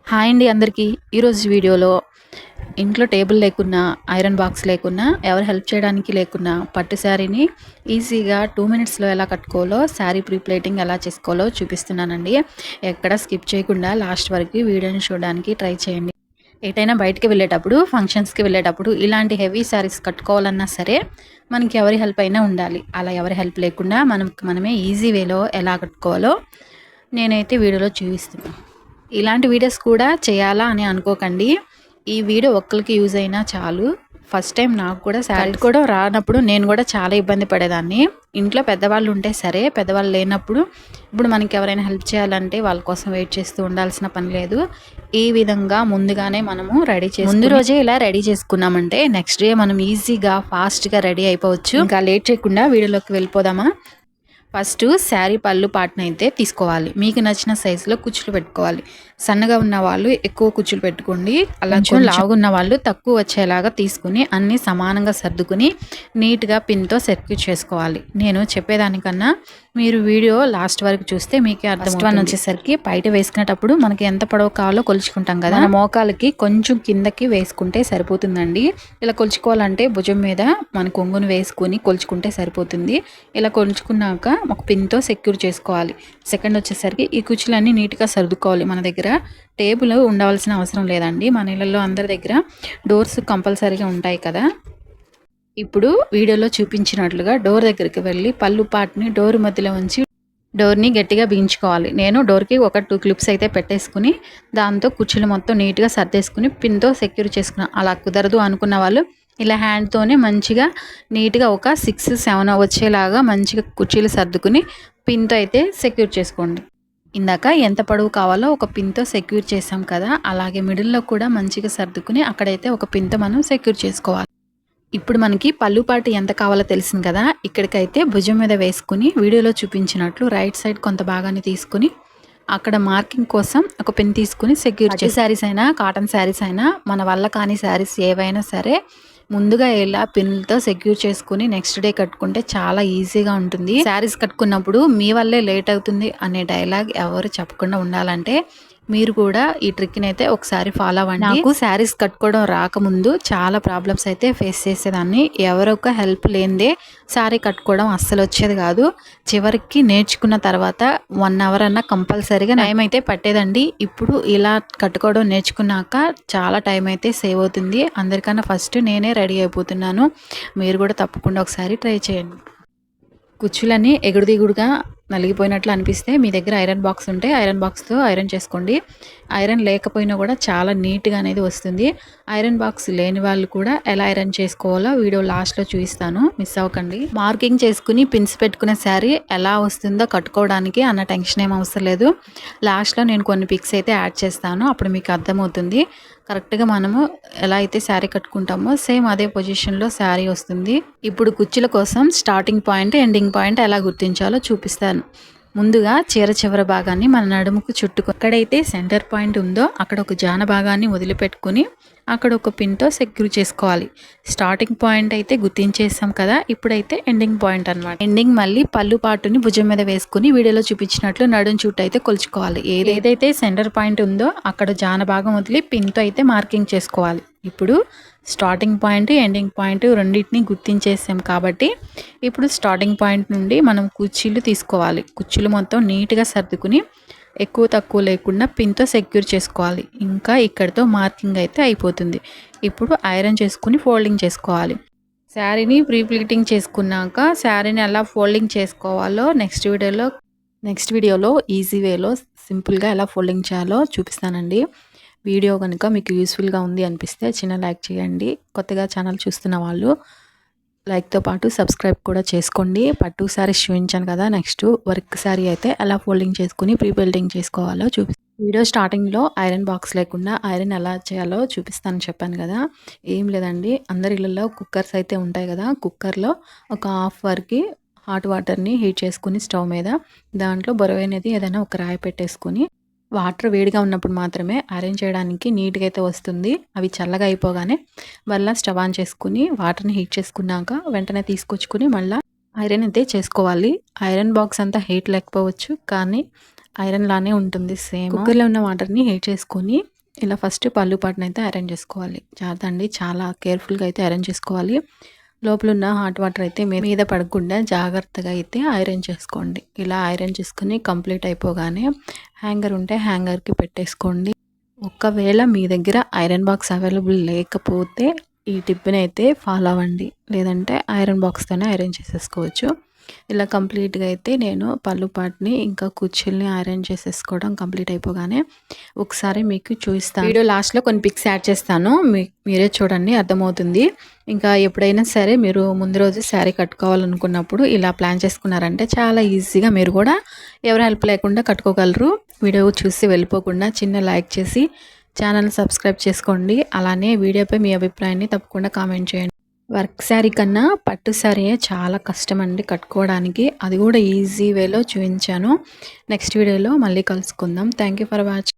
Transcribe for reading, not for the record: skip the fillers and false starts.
Hi అండి అందరికీ. ఈరోజు వీడియోలో ఇంట్లో టేబుల్ లేకున్నా, ఐరన్ బాక్స్ లేకున్నా, ఎవరు హెల్ప్ చేయడానికి లేకున్నా పట్టు శారీని ఈజీగా 2 మినిట్స్‌లో ఎలా కట్టుకోవాలో, శారీ ప్రీ ప్లేటింగ్ ఎలా చేసుకోవాలో చూపిస్తున్నానండి. ఎక్కడ స్కిప్ చేయకుండా లాస్ట్ వరకు వీడియోని చూడడానికి ట్రై చేయండి. ఎటైనా బయటికి వెళ్ళేటప్పుడు, ఫంక్షన్స్‌కి వెళ్ళేటప్పుడు ఇలాంటి హెవీ శారీస్ కట్టుకోవాలన్నా సరే మనకి ఎవరి హెల్ప్ అయినా ఉండాలి. అలా ఎవరి హెల్ప్ లేకుండా మనమే ఈజీ వేలో ఎలా కట్టుకోవాలో నేనైతే వీడియోలో చూపిస్తున్నాను. ఇలాంటి వీడియోస్ కూడా చేయాలా అని అనుకోకండి. ఈ వీడియో ఒక్కరికి యూజ్ అయినా చాలు. ఫస్ట్ టైం నాకు కూడా శారీ కూడా రానప్పుడు నేను కూడా చాలా ఇబ్బంది పడేదాన్ని. ఇంట్లో పెద్దవాళ్ళు ఉంటే సరే, పెద్దవాళ్ళు లేనప్పుడు ఇప్పుడు మనకి ఎవరైనా హెల్ప్ చేయాలంటే వాళ్ళ కోసం వెయిట్ చేస్తూ ఉండాల్సిన పని లేదు. ఈ విధంగా ముందుగానే మనము ముందు రోజే ఇలా రెడీ చేసుకున్నామంటే నెక్స్ట్ డే మనం ఈజీగా ఫాస్ట్గా రెడీ అయిపోవచ్చు. ఇంకా లేట్ చేయకుండా వీడియోలోకి వెళ్ళిపోదామా? ఫస్ట్ శారీ పళ్ళు పాటను అయితే తీసుకోవాలి. మీకు నచ్చిన సైజులో కుచ్చులు పెట్టుకోవాలి. సన్నగా ఉన్న వాళ్ళు ఎక్కువ కుచ్చులు పెట్టుకోండి. అలా కొంచెం లావుగా ఉన్న వాళ్ళు తక్కువ వచ్చేలాగా తీసుకుని అన్నీ సమానంగా సర్దుకుని నీట్గా పిన్తో సెక్యూర్ చేసుకోవాలి. నేను చెప్పేదానికన్నా మీరు వీడియో లాస్ట్ వరకు చూస్తే మీకే అర్థం. ఫస్ట్ వన్ వచ్చేసరికి బయట వేసుకునేటప్పుడు మనకి ఎంత పొడవు కావాలో కొలుచుకుంటాం కదా, మన మోకాలకి కొంచెం కిందకి వేసుకుంటే సరిపోతుందండి. ఇలా కొలుచుకోవాలంటే భుజం మీద మన కొంగును వేసుకుని కొలుచుకుంటే సరిపోతుంది. ఇలా కొలుచుకున్నాక ఒక పిన్తో సెక్యూర్ చేసుకోవాలి. సెకండ్ వచ్చేసరికి ఈ కుచ్చులన్నీ నీట్గా సర్దుకోవాలి. మన దగ్గర టేబుల్ ఉండవలసిన అవసరం లేదండి. మన ఇళ్ళల్లో అందరి దగ్గర డోర్స్ కంపల్సరీగా ఉంటాయి కదా. ఇప్పుడు వీడియోలో చూపించినట్లుగా డోర్ దగ్గరికి వెళ్ళి పళ్ళు పాటుని డోర్ మధ్యలో ఉంచి డోర్ని గట్టిగా బిగించుకోవాలి. నేను డోర్కి ఒక 2 క్లిప్స్ అయితే పెట్టేసుకుని దాంతో కుర్చీలు మొత్తం నీట్గా సర్దేసుకుని పిన్తో సెక్యూర్ చేసుకున్నాను. అలా కుదరదు అనుకున్న వాళ్ళు ఇలా హ్యాండ్తోనే మంచిగా నీట్గా ఒక 6, 7 వచ్చేలాగా మంచిగా కుర్చీలు సర్దుకుని పిన్తో అయితే సెక్యూర్ చేసుకోండి. ఇందాక ఎంత పొడవు కావాలో ఒక పిన్తో సెక్యూర్ చేసాం కదా, అలాగే మిడిల్లో కూడా మంచిగా సర్దుకుని అక్కడైతే ఒక పిన్తో మనం సెక్యూర్ చేసుకోవాలి. ఇప్పుడు మనకి పళ్ళు పాటు ఎంత కావాలో తెలిసింది కదా. ఇక్కడికైతే భుజం మీద వేసుకుని వీడియోలో చూపించినట్లు రైట్ సైడ్ కొంత భాగాన్ని తీసుకుని అక్కడ మార్కింగ్ కోసం ఒక పిన్ తీసుకుని సెక్యూర్ చేసి శారీస్ అయినా కాటన్ శారీస్ అయినా మన వల్ల కాని శారీస్ ఏవైనా సరే ముందుగా ఇలా పిన్లతో సెక్యూర్ చేసుకుని నెక్స్ట్ డే కట్టుకుంటే చాలా ఈజీగా ఉంటుంది. శారీస్ కట్టుకున్నప్పుడు మీ వల్లే లేట్ అవుతుంది అనే డైలాగ్ ఎవరు చెప్పకుండా ఉండాలంటే మీరు కూడా ఈ ట్రిక్ని అయితే ఒకసారి ఫాలో అవ్వండి. నాకు శారీస్ కట్టుకోవడం రాకముందు చాలా ప్రాబ్లమ్స్ అయితే ఫేస్ చేసేదాన్ని. ఎవరొక హెల్ప్ లేనిదే శారీ కట్టుకోవడం అస్సలు వచ్చేది కాదు. చివరికి నేర్చుకున్న తర్వాత 1 అవర్ అన్న కంపల్సరీగా టైం అయితే పట్టేదండి. ఇప్పుడు ఇలా కట్టుకోవడం నేర్చుకున్నాక చాలా టైం అయితే సేవ్ అవుతుంది. అందరికన్నా ఫస్ట్ నేనే రెడీ అయిపోతున్నాను. మీరు కూడా తప్పకుండా ఒకసారి ట్రై చేయండి. కుచ్చులన్నీ ఎగుడు దిగుడుగా నలిగిపోయినట్లు అనిపిస్తే మీ దగ్గర ఐరన్ బాక్స్ ఉంటే ఐరన్ బాక్స్తో ఐరన్ చేసుకోండి. ఐరన్ లేకపోయినా కూడా చాలా నీట్గా అనేది వస్తుంది. ఐరన్ బాక్స్ లేని వాళ్ళు కూడా ఎలా ఐరన్ చేసుకోవాలో వీడియో లాస్ట్లో చూపిస్తాను, మిస్ అవ్వకండి. మార్కింగ్ చేసుకుని పిన్స్ పెట్టుకునే శారీ ఎలా వస్తుందో కట్టుకోవడానికి అన్న టెన్షన్ ఏం అవసరం లేదు. లాస్ట్లో నేను కొన్ని పిక్స్ అయితే యాడ్ చేస్తాను, అప్పుడు మీకు అర్థమవుతుంది. కరెక్ట్గా మనము ఎలా అయితే శారీ కట్టుకుంటామో సేమ్ అదే పొజిషన్లో శారీ వస్తుంది. ఇప్పుడు కుచ్చుల కోసం స్టార్టింగ్ పాయింట్ ఎండింగ్ పాయింట్ ఎలా గుర్తించాలో చూపిస్తాను. ముందుగా చీర చివరి భాగాన్ని మన నడుముకు చుట్టుకు ఎక్కడైతే సెంటర్ పాయింట్ ఉందో అక్కడ ఒక జాన భాగాన్ని వదిలిపెట్టుకుని అక్కడ ఒక పిన్తో సెక్యూర్ చేసుకోవాలి. స్టార్టింగ్ పాయింట్ అయితే గుర్తించేసాం కదా, ఇప్పుడైతే ఎండింగ్ పాయింట్ అనమాట. ఎండింగ్ మళ్ళీ పళ్ళు పాటుని భుజం మీద వేసుకుని వీడియోలో చూపించినట్లు నడుం చుట్టూ అయితే కొలుచుకోవాలి. ఏదైతే సెంటర్ పాయింట్ ఉందో అక్కడ జాన భాగం వదిలి పిన్తో అయితే మార్కింగ్ చేసుకోవాలి. ఇప్పుడు స్టార్టింగ్ పాయింట్ ఎండింగ్ పాయింట్ రెండింటిని గుర్తించేసాం కాబట్టి ఇప్పుడు స్టార్టింగ్ పాయింట్ నుండి మనం కుర్చీలు తీసుకోవాలి. కుర్చీలు మొత్తం నీట్గా సర్దుకుని ఎక్కువ తక్కువ లేకుండా పిన్తో సెక్యూర్ చేసుకోవాలి. ఇంకా ఇక్కడితో మార్కింగ్ అయితే అయిపోతుంది. ఇప్పుడు ఐరన్ చేసుకుని ఫోల్డింగ్ చేసుకోవాలి. శారీని ప్రీ ప్లీటింగ్ చేసుకున్నాక శారీని ఎలా ఫోల్డింగ్ చేసుకోవాలో నెక్స్ట్ వీడియోలో ఈజీ వేలో సింపుల్గా ఎలా ఫోల్డింగ్ చేయాలో చూపిస్తానండి. వీడియో కనుక మీకు యూస్ఫుల్గా ఉంది అనిపిస్తే చిన్న లైక్ చేయండి. కొత్తగా ఛానల్ చూస్తున్న వాళ్ళు లైక్తో పాటు సబ్స్క్రైబ్ కూడా చేసుకోండి. పట్టు శారీస్ చూపించాను కదా, నెక్స్ట్ వర్క్ శారీ అయితే ఎలా ఫోల్డింగ్ చేసుకుని ప్రీ బిల్డింగ్ చేసుకోవాలో వీడియో స్టార్టింగ్లో ఐరన్ బాక్స్ లేకుండా ఐరన్ ఎలా చేయాలో చూపిస్తాను చెప్పాను కదా. ఏం లేదండి, అందరి ఇళ్ళల్లో కుక్కర్స్ అయితే ఉంటాయి కదా. కుక్కర్లో ఒక హాఫ్ వరకు హాట్ వాటర్ని హీట్ చేసుకుని స్టవ్ మీద దాంట్లో బరువైనది ఏదైనా ఒక రాయి పెట్టేసుకుని వాటర్ వేడిగా ఉన్నప్పుడు మాత్రమే ఐరన్ చేయడానికి నీట్గా అయితే వస్తుంది. అవి చల్లగా అయిపోగానే మళ్ళీ స్టవ్ ఆన్ చేసుకుని వాటర్ని హీట్ చేసుకున్నాక వెంటనే తీసుకొచ్చుకుని మళ్ళీ ఐరన్ అయితే చేసుకోవాలి. ఐరన్ బాక్స్ అంతా హీట్ లేకపోవచ్చు కానీ ఐరన్ లానే ఉంటుంది సేమ్. కుక్కర్లో ఉన్న వాటర్ని హీట్ చేసుకొని ఇలా ఫస్ట్ పళ్ళు పాటనైతే ఐరన్ చేసుకోవాలి. జాగ్రత్త అండి, చాలా కేర్‌ఫుల్‌గా అయితే ఐరన్ చేసుకోవాలి. లోపల ఉన్న హాట్ వాటర్ అయితే మీద పడకుండా జాగ్రత్తగా అయితే ఐరన్ చేసుకోండి. ఇలా ఐరన్ చేసుకొని కంప్లీట్ అయిపోగానే హ్యాంగర్ ఉంటే హ్యాంగర్‌కి పెట్టేసుకోండి. ఒకవేళ మీ దగ్గర ఐరన్ బాక్స్ అవైలబుల్ లేకపోతే ఈ టిప్‌ని అయితే ఫాలో అవ్వండి. లేదంటే ఐరన్ బాక్స్‌తోనే ఐరన్ చేసేసుకోవచ్చు. ఇలా కంప్లీట్‌గా అయితే నేను పళ్ళు పాట్‌ని ఇంకా కుర్చీలని ఐరన్ చేసేసుకోవడం కంప్లీట్ అయిపోగానే ఒకసారి మీకు చూపిస్తాను. వీడియో లాస్ట్‌లో కొన్ని పిక్స్ యాడ్ చేస్తాను. మీరే చూడండి, అర్థమవుతుంది. ఇంకా ఎప్పుడైనా సరే మీరు ముందు రోజు శారీ కట్టుకోవాలనుకున్నప్పుడు ఇలా ప్లాన్ చేసుకున్నారంటే చాలా ఈజీగా మీరు కూడా ఎవరి హెల్ప్ లేకుండా కట్టుకోగలరు. వీడియో చూసి వెళ్ళిపోకుండా చిన్న లైక్ చేసి ఛానల్ సబ్స్క్రైబ్ చేసుకోండి. అలానే వీడియోపై మీ అభిప్రాయాన్ని తప్పకుండా కామెంట్ చేయండి. వర్క్ శారీ కన్నా పట్టు శారీయే చాలా కష్టం అండి కట్టుకోవడానికి. అది కూడా ఈజీ వేలో చూపించాను. నెక్స్ట్ వీడియోలో మళ్ళీ కలుసుకుందాం. Thank you for watching.